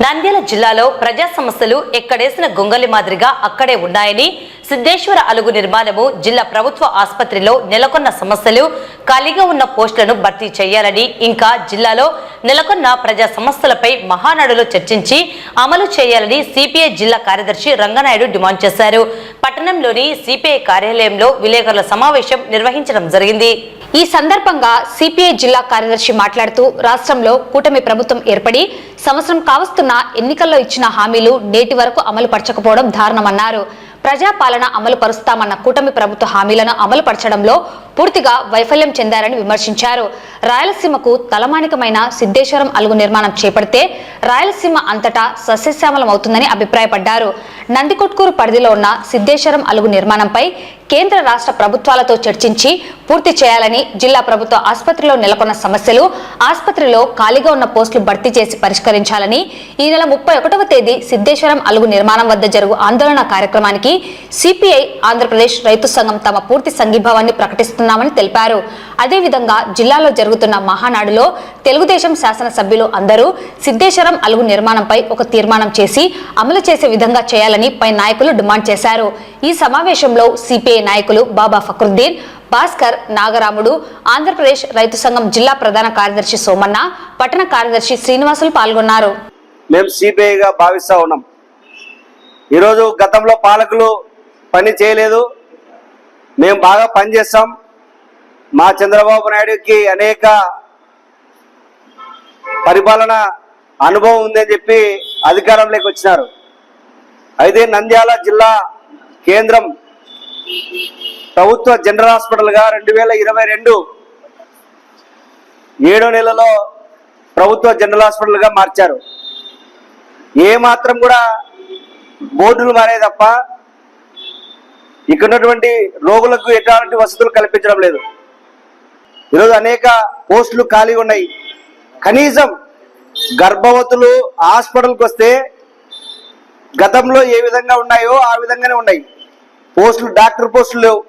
నంద్యాల జిల్లాలో ప్రజా సమస్యలు ఎక్కడేసిన గొంగలి మాదిరిగా అక్కడే ఉన్నాయని, సిద్ధేశ్వర అలుగు నిర్మాణము, జిల్లా ప్రభుత్వ ఆసుపత్రిలో నెలకొన్న సమస్యలు, ఖాళీగా ఉన్న పోస్టులను భర్తీ చేయాలని, ఇంకా జిల్లాలో నెలకొన్న ప్రజా సమస్యలపై మహానాడులో చర్చించి అమలు చేయాలని సిపిఐ జిల్లా కార్యదర్శి రంగనాయుడు డిమాండ్ చేశారు. పట్టణంలోని సిపిఐ కార్యాలయంలో విలేకరుల సమావేశం నిర్వహించడం జరిగింది. ఈ సందర్భంగా సిపిఐ జిల్లా కార్యదర్శి మాట్లాడుతూ, రాష్ట్రంలో కూటమి ప్రభుత్వం ఏర్పడి సంవత్సరం కావస్తున్న ఎన్నికల్లో ఇచ్చిన హామీలు నేటి వరకు అమలు పరచకపోవడం దారుణమన్నారు. ప్రజాపాలన అమలు పరుస్తామన్న కూటమి ప్రభుత్వ హామీలను అమలు పరచడంలో పూర్తిగా వైఫల్యం చెందారని విమర్శించారు. రాయలసీమకు తలమానికమైన సిద్ధేశ్వరం అలుగు నిర్మాణం చేపడితే రాయలసీమ అంతటా సస్యశ్యామలం అవుతుందని అభిప్రాయపడ్డారు. నందికొట్కూరు పరిధిలో ఉన్న సిద్ధేశ్వరం అలుగు నిర్మాణంపై కేంద్ర రాష్ట్ర ప్రభుత్వాలతో చర్చించి పూర్తి చేయాలని, జిల్లా ప్రభుత్వ ఆసుపత్రిలో నెలకొన్న సమస్యలు, ఆసుపత్రిలో ఖాళీగా ఉన్న పోస్టులు భర్తీ చేసి పరిష్కరించాలని, ఈ నెల 31వ తేదీ సిద్ధేశ్వరం అలుగు నిర్మాణం వద్ద జరుగు ఆందోళన కార్యక్రమానికి సిపిఐ ఆంధ్రప్రదేశ్ రైతు సంఘం తమ పూర్తి సంఘీభావాన్ని ప్రకటిస్తున్నామని తెలిపారు. అదేవిధంగా జిల్లాలో జరుగుతున్న మహానాడులో తెలుగుదేశం శాసనసభ్యులు అందరూ సిద్ధేశ్వరం అలుగు నిర్మాణంపై ఒక తీర్మానం చేసి అమలు చేసే విధంగా చేయాలని పై నాయకులు డిమాండ్ చేశారు. ఈ సమావేశంలో సిపిఐ నాయకులు బాబా ఫక్రుద్దీన్, భాస్కర్, నాగరాముడు, ఆంధ్రప్రదేశ్ రైతు సంఘం జిల్లా ప్రధాన కార్యదర్శి సోమన్న, పట్టణ కార్యదర్శి శ్రీనివాసులు పాల్గొన్నారు. మేము సిపిఐగా భావిస్తా ఉన్నాం. ఈరోజు గతంలో పాలకులు పని చేయలేదు, మేము బాగా పనిచేస్తాం. మా చంద్రబాబు నాయుడుకి అనేక పరిపాలన అనుభవం ఉందని చెప్పి అధికారంలోకి వచ్చినారు. అయితే నంద్యాల జిల్లా కేంద్రం ప్రభుత్వ జనరల్ హాస్పిటల్గా 2022 7వ నెలలో ప్రభుత్వ జనరల్ హాస్పిటల్గా మార్చారు. ఏ మాత్రం కూడా బోర్డులు మారే తప్ప ఇక్కడ ఉన్నటువంటి రోగులకు ఎటువంటి వసతులు కల్పించడం లేదు. ఈరోజు అనేక పోస్టులు ఖాళీ ఉన్నాయి. కనీసం గర్భవతులు హాస్పిటల్కి వస్తే గతంలో ఏ విధంగా ఉన్నాయో ఆ విధంగానే ఉన్నాయి. పోస్టులు, డాక్టర్ పోస్టులు లేవు.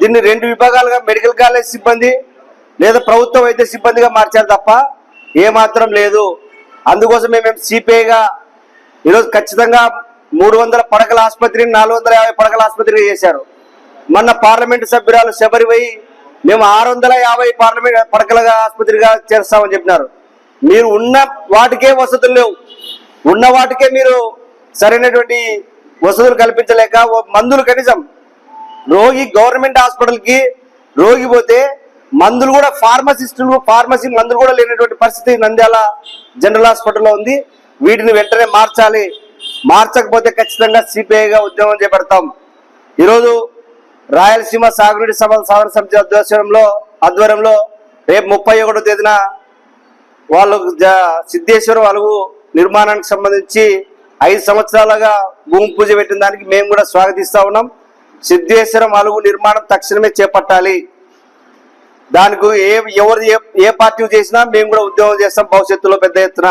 దీన్ని 2 విభాగాలుగా మెడికల్ కాలేజ్ సిబ్బంది లేదా ప్రభుత్వ వైద్య సిబ్బందిగా మార్చారు తప్ప ఏమాత్రం లేదు. అందుకోసమే మేము సిపిఐగా ఈరోజు ఖచ్చితంగా 300 పడకల ఆసుపత్రిని 450 పడకల ఆసుపత్రిగా చేశారు. మొన్న పార్లమెంటు సభ్యురాలు శబరి పోయి మేము 650 పార్లమెంట్ పడకలుగా ఆసుపత్రిగా చేస్తామని చెప్పినారు. మీరు ఉన్న వాటికే వసతులు లేవు, ఉన్న వాటికే మీరు సరైనటువంటి వసతులు కల్పించలేక మందులు, కనీసం రోగి గవర్నమెంట్ హాస్పిటల్కి రోగి పోతే మందులు కూడా ఫార్మసీ మందులు కూడా లేనటువంటి పరిస్థితి నంద్యాల జనరల్ హాస్పిటల్లో ఉంది. వీటిని వెంటనే మార్చాలి. మార్చకపోతే ఖచ్చితంగా సిపిఐగా ఉద్యమం చేపడతాం. ఈరోజు రాయలసీమ సాగునీటి సాధన సమితి ఆధ్వర్యంలో రేపు 31వ తేదీన వాళ్ళు సిద్ధేశ్వరం అలుగు నిర్మాణానికి సంబంధించి 5 సంవత్సరాలుగా భూమి పూజ పెట్టిన దానికి మేము కూడా స్వాగతిస్తా ఉన్నాం. సిద్ధేశ్వరం అలుగు నిర్మాణం తక్షణమే చేపట్టాలి. దానికి ఏ పార్టీ చేసినా మేము కూడా ఉద్యోగం చేస్తాం భవిష్యత్తులో పెద్ద ఎత్తున.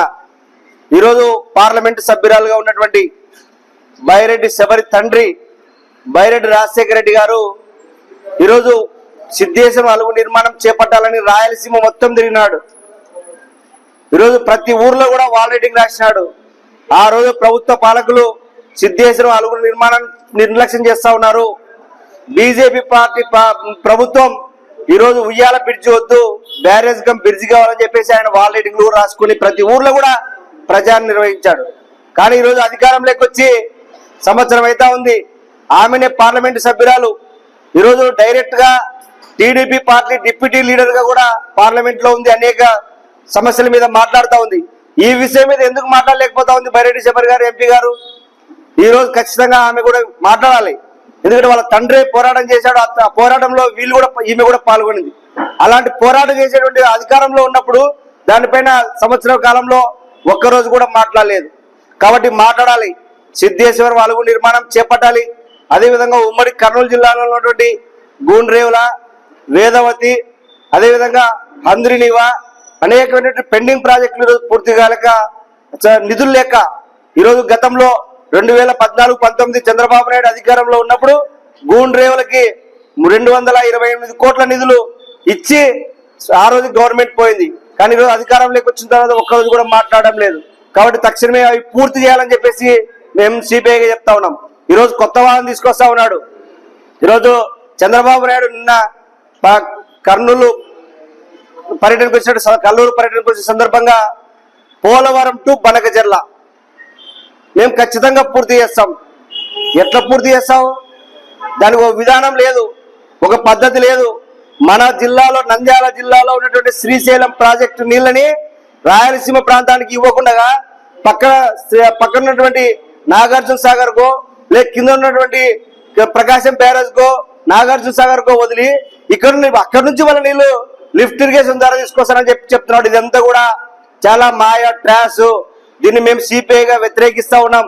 ఈరోజు పార్లమెంటు సభ్యురాలుగా ఉన్నటువంటి బైరెడ్డి శబరి తండ్రి బైరెడ్డి రాజశేఖర రెడ్డి గారు ఈరోజు సిద్ధేశ్వరం అలుగు నిర్మాణం చేపట్టాలని రాయలసీమ మొత్తం తిరిగినాడు. ఈరోజు ప్రతి ఊర్లో కూడా వాల్ రైటింగ్ రాసినాడు. ఆ రోజు ప్రభుత్వ పాలకులు సిద్ధేశ్వరం అలుగు నిర్మాణం నిర్లక్ష్యం చేస్తా ఉన్నారు. బీజేపీ పార్టీ ప్రభుత్వం ఈరోజు ఉయ్యాల బ్రిడ్జి వద్దు, బ్యారేజ్ కమ్ బ్రిడ్జి కావాలని చెప్పేసి ఆయన వాల్ రైటింగ్లు రాసుకుని ప్రతి ఊర్లో కూడా ప్రచారం నిర్వహించాడు. కానీ ఈరోజు అధికారంలోకి వచ్చి సంవత్సరం అయితే ఉంది. ఆమెనే పార్లమెంటు సభ్యురాలు. ఈరోజు డైరెక్ట్ గా టీడీపీ పార్టీ డిప్యూటీ లీడర్ గా కూడా పార్లమెంట్ లో ఉంది. అనేక సమస్యల మీద మాట్లాడుతూ ఉంది. ఈ విషయం మీద ఎందుకు మాట్లాడలేకపోతా ఉంది బైరెడ్డి శబరి గారు, ఎంపీ గారు? ఈ రోజు ఖచ్చితంగా ఆమె కూడా మాట్లాడాలి. ఎందుకంటే వాళ్ళ తండ్రి పోరాటం చేశాడు. ఆ పోరాటంలో ఈమె కూడా పాల్గొనింది. అలాంటి పోరాటం చేసేటువంటి అధికారంలో ఉన్నప్పుడు దానిపైన సంవత్సర కాలంలో ఒక్కరోజు కూడా మాట్లాడలేదు. కాబట్టి మాట్లాడాలి. సిద్ధేశ్వరం అలుగు నిర్మాణం చేపట్టాలి. అదేవిధంగా ఉమ్మడి కర్నూలు జిల్లాలో ఉన్నటువంటి గూండ్రేవుల, వేదవతి, అదేవిధంగా హంద్రినీవా అనేకమైనటువంటి పెండింగ్ ప్రాజెక్టులు ఈరోజు పూర్తి కాలేక నిధులు లేక ఈరోజు గతంలో 2014-19 చంద్రబాబు నాయుడు అధికారంలో ఉన్నప్పుడు గూండ్రేవులకి 228 కోట్ల నిధులు ఇచ్చి ఆ రోజు గవర్నమెంట్ పోయింది. కానీ ఈరోజు అధికారంలోకి వచ్చిన తర్వాత ఒక్కరోజు కూడా మాట్లాడడం లేదు. కాబట్టి తక్షణమే అవి పూర్తి చేయాలని చెప్పేసి మేము సిపిఐగా చెప్తా ఉన్నాం. ఈరోజు కొత్త వాహనం తీసుకొస్తా ఉన్నాడు. ఈరోజు చంద్రబాబు నాయుడు నిన్న కర్నూలు పర్యటనకు వచ్చినట్టు కల్లూరు పర్యటనకు వచ్చిన సందర్భంగా పోలవరం టు బనకచెర్ల మేము ఖచ్చితంగా పూర్తి చేస్తాం. ఎట్లా పూర్తి చేస్తాం? దానికి ఒక విధానం లేదు, ఒక పద్ధతి లేదు. మన జిల్లాలో నంద్యాల జిల్లాలో ఉన్నటువంటి శ్రీశైలం ప్రాజెక్టు నీళ్ళని రాయలసీమ ప్రాంతానికి ఇవ్వకుండా పక్కన ఉన్నటువంటి నాగార్జున సాగర్ కో లేక కింద ఉన్నటువంటి ప్రకాశం బ్యారేజ్ కో నాగార్జున సాగర్ కో వదిలి అక్కడ నుంచి వాళ్ళ నీళ్లు లిఫ్ట్ ఇరిగేషన్ ద్వారా తీసుకొస్తారని చెప్తున్నాడు. ఇదంతా కూడా చాలా మాయ ట్రాష్. దీన్ని మేము సిపిఐగా వ్యతిరేకిస్తా ఉన్నాం.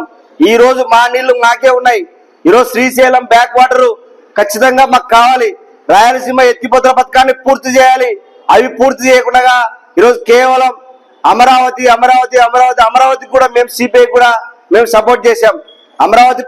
ఈ రోజు మా నీళ్లు మాకే ఉన్నాయి. ఈరోజు శ్రీశైలం బ్యాక్ వాటర్ ఖచ్చితంగా మాకు కావాలి. రాయలసీమ ఎత్తిపోతల పథకాన్ని పూర్తి చేయాలి. అవి పూర్తి చేయకుండా ఈరోజు కేవలం అమరావతి అమరావతి అమరావతి అమరావతి కూడా మేము సిపిఐ కూడా మేము సపోర్ట్ చేశాం. అమరావతి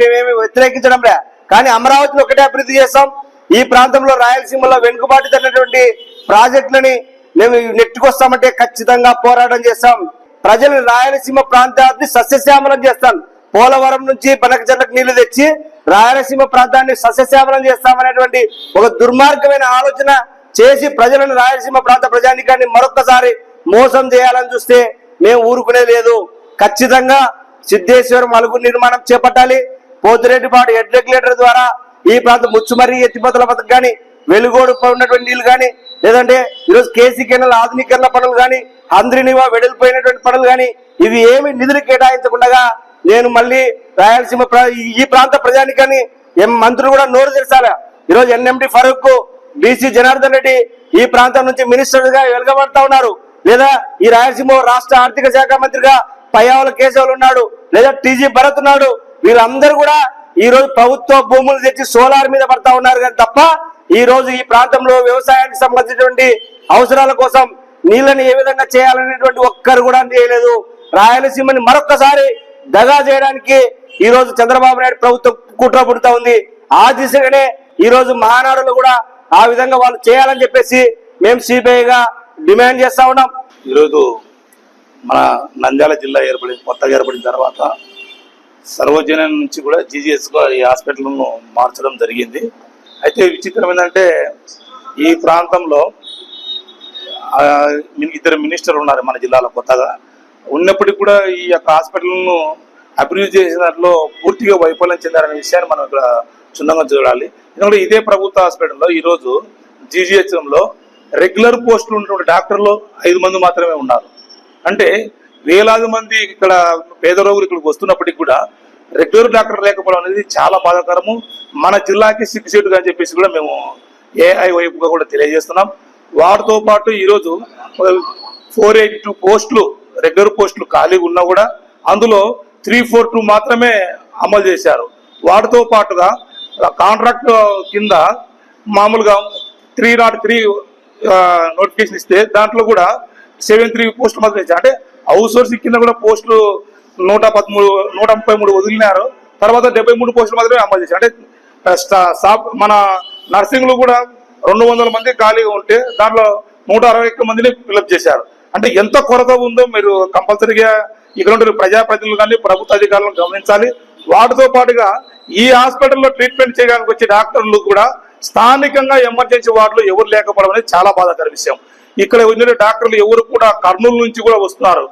మేమేమి వ్యతిరేకించడం లే, కానీ అమరావతిని ఒకటే అభివృద్ధి చేస్తాం. ఈ ప్రాంతంలో రాయలసీమలో వెనుకబాటుతున్నటువంటి ప్రాజెక్టులని మేము నెట్టుకొస్తామంటే ఖచ్చితంగా పోరాటం చేస్తాం. ప్రజలు రాయలసీమ ప్రాంతాన్ని సస్యశ్యామలం చేస్తాం. పోలవరం నుంచి బనకచెర్లకు నీళ్లు తెచ్చి రాయలసీమ ప్రాంతాన్ని సస్యశ్యామలం చేస్తామనేటువంటి ఒక దుర్మార్గమైన ఆలోచన చేసి ప్రజలను రాయలసీమ ప్రాంత ప్రజానికాన్ని మరొక్కసారి మోసం చేయాలని చూస్తే మేము ఊరుకునే లేదు. ఖచ్చితంగా సిద్ధేశ్వరం అలుగు నిర్మాణం చేపట్టాలి. పోతిరెడ్డిపాడు హెడ్ రెగ్యులేటర్ ద్వారా ఈ ప్రాంతం ముచ్చుమర్రి ఎత్తిపోతల పథకం కానీ వెలుగోడు ఉన్నటువంటి నీళ్లు కానీ లేదంటే ఈరోజు కేసీ కెనాల్ ఆధునీకరణ పనులు కానీ అంద్రినివా వెడల్పోయినటువంటి పనులు కానీ ఇవి ఏమి నిధులు కేటాయించకుండా నేను మళ్ళీ రాయలసీమ ఈ ప్రాంత ప్రజానికాన్ని మంత్రులు కూడా నోరు తెరచాలి. ఈరోజు ఎన్ఎండి ఫరూక్ బీసీ జనార్దన్ రెడ్డి ఈ ప్రాంతం నుంచి మినిస్టర్ గా వెలగబడతా ఉన్నారు. లేదా ఈ రాయలసీమ రాష్ట్ర ఆర్థిక శాఖ మంత్రిగా పయ్యావుల కేశవులు ఉన్నాడు, లేదా టీజీ భరత్ ఉన్నాడు. వీళ్ళందరూ కూడా ఈ రోజు ప్రభుత్వ భూములు తెచ్చి సోలార్ మీద పడతా ఉన్నారు. కానీ తప్ప ఈ రోజు ఈ ప్రాంతంలో వ్యవసాయానికి సంబంధించినటువంటి అవసరాల కోసం నీళ్ళని ఏ విధంగా చేయాలనేటువంటి ఒక్కరు కూడా చేయలేదు. రాయలసీమని మరొక్కసారి దగా చేయడానికి ఈ రోజు చంద్రబాబు నాయుడు ప్రభుత్వం కుట్ర పుడుతా ఉంది. ఆ దిశగానే ఈ రోజు మహానాడులో కూడా ఆ విధంగా వాళ్ళు చేయాలని చెప్పేసి మేము సిబిఐగా డిమాండ్ చేస్తా ఉన్నాం. ఈరోజు మన నంద్యాల జిల్లా కొత్తగా ఏర్పడిన తర్వాత సర్వజనం నుంచి కూడా జీజీఎస్గా ఈ హాస్పిటల్ను మార్చడం జరిగింది. అయితే విచిత్రం ఏంటంటే ఈ ప్రాంతంలో ఇద్దరు మినిస్టర్లు ఉన్నారు మన జిల్లాలో కొత్తగా ఉన్నప్పటికీ కూడా ఈ యొక్క హాస్పిటల్ను అభివృద్ధి చేసిన దాంట్లో పూర్తిగా వైఫల్యం చెందారనే విషయాన్ని మనం ఇక్కడ క్షుణ్ణంగా చూడాలి. ఎందుకంటే ఇదే ప్రభుత్వ హాస్పిటల్లో ఈరోజు జీజీహెచ్ఎంలో రెగ్యులర్ పోస్టులు ఉన్నటువంటి డాక్టర్లు 5 మంది మాత్రమే ఉన్నారు. అంటే వేలాది మంది ఇక్కడ పేద రోగులు ఇక్కడికి వస్తున్నప్పటికీ కూడా రెగ్యులర్ డాక్టర్ లేకపోవడం అనేది చాలా బాధాకరము. మన జిల్లాకి సిగ్గుచేటుగా అని చెప్పేసి కూడా మేము ఏఐ వైపుగా కూడా తెలియజేస్తున్నాం. వాటితో పాటు ఈరోజు 482 పోస్టులు రెగ్యులర్ పోస్టులు ఖాళీగా ఉన్నా కూడా అందులో 342 మాత్రమే అమలు చేశారు. వాటితో పాటుగా కాంట్రాక్ట్ కింద మామూలుగా 303 నోటిఫికేషన్ ఇస్తే దాంట్లో కూడా 73 పోస్టులు మాత్రం ఇచ్చారు. అంటే అవుట్ సోర్సింగ్ కింద కూడా పోస్టులు 133 వదిలినారు. తర్వాత 73 పోస్టులు మాత్రమే అమలు చేశారు. అంటే మన నర్సింగ్లు కూడా 200 మంది ఖాళీగా ఉంటే దాంట్లో 161 మందిని ఫిలప్ చేశారు. అంటే ఎంత కొరత ఉందో మీరు కంపల్సరీగా ఇక్కడ ఉండే ప్రజాప్రతినిధులు కానీ ప్రభుత్వ అధికారులను గమనించాలి. వాటితో పాటుగా ఈ హాస్పిటల్లో ట్రీట్మెంట్ చేయడానికి వచ్చే డాక్టర్లు కూడా స్థానికంగా ఎమర్జెన్సీ వార్డులో ఎవరు లేకపోవడం అనేది చాలా బాధాకర విషయం. ఇక్కడ ఉండే డాక్టర్లు ఎవరు కూడా కర్నూలు నుంచి కూడా వస్తున్నారు.